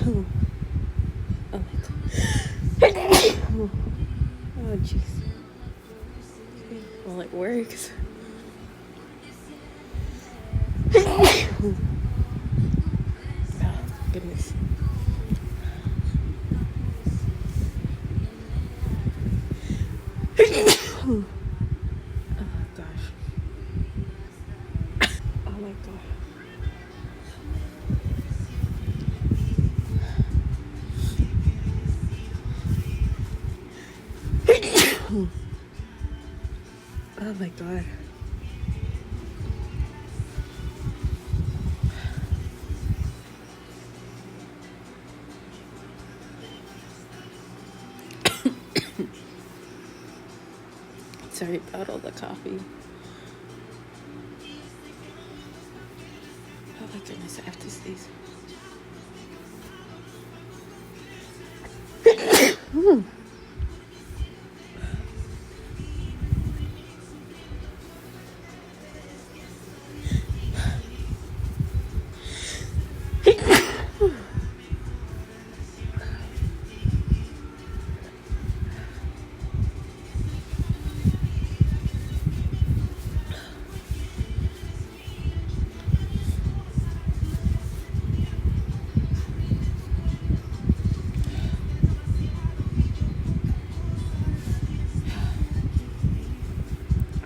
Oh, oh my god. Oh, jeez. Well, it works. Oh, goodness. Oh, gosh. Oh my god. Oh my god. Sorry about all the coffee. Oh my goodness, I have to sneeze.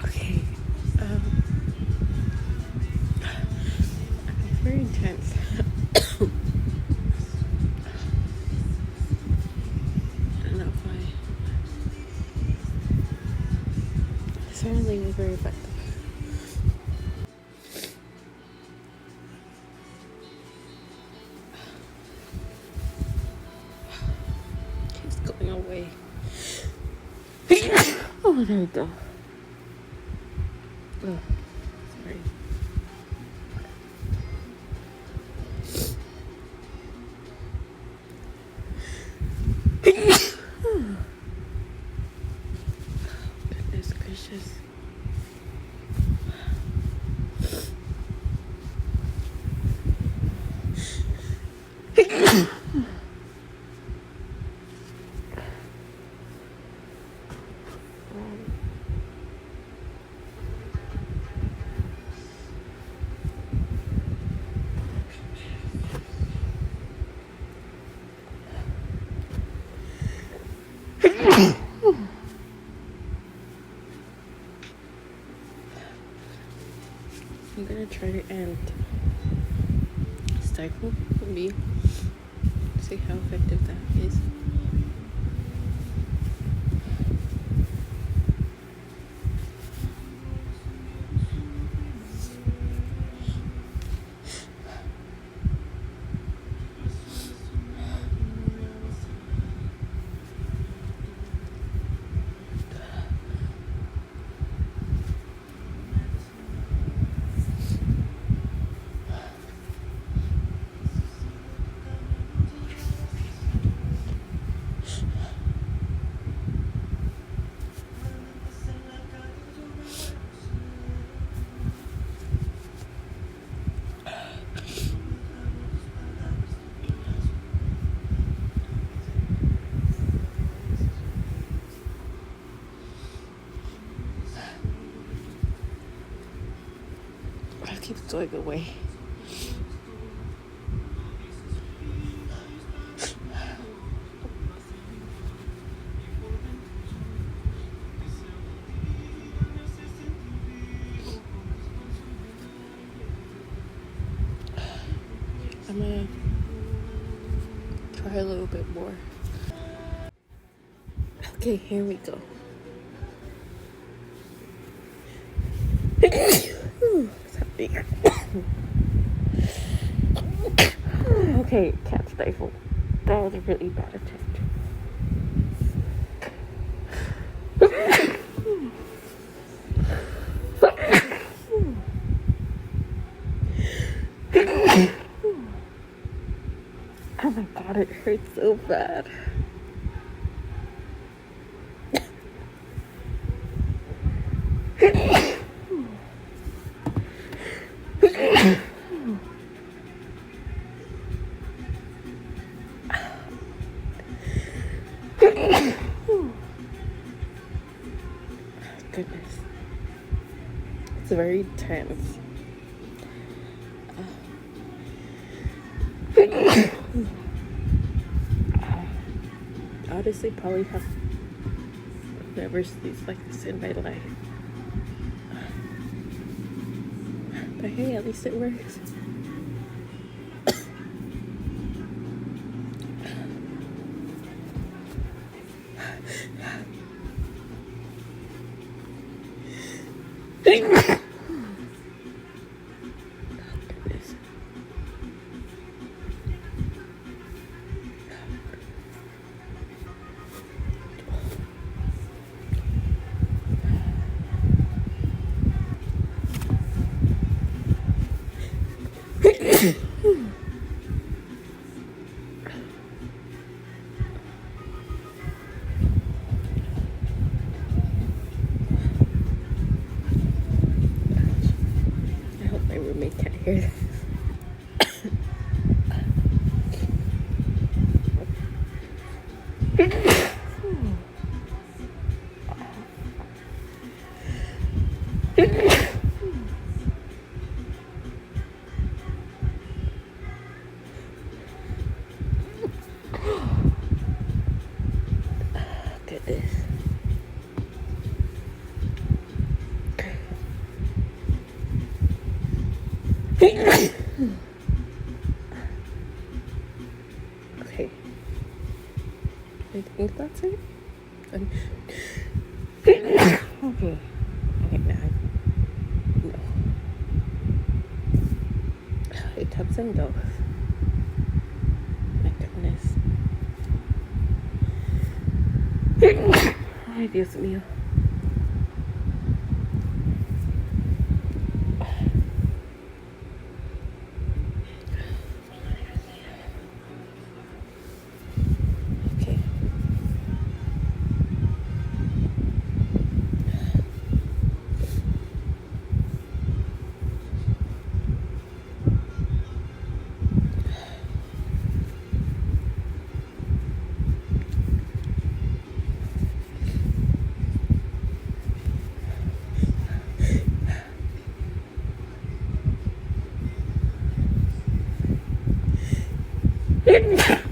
Okay. Very intense. I don't know why. Certainly was very effective. Keeps going away. Oh, there we go. Oh, sorry. Goodness gracious. I'm gonna try to end stifle maybe. See how effective that is. It keeps going away. I'm gonna try a little bit more. Okay, here we go. Okay, cat stifle. That was a really bad attempt. Oh my god, it hurts so bad. very tense. Honestly, probably have never sneezed like this in my life. But hey, at least it works. I hope my roommate can't hear this. Goodness. Okay. I think that's it. Okay. Okay, now. No. It comes and goes. My goodness. Ay, Dios mío. Okay.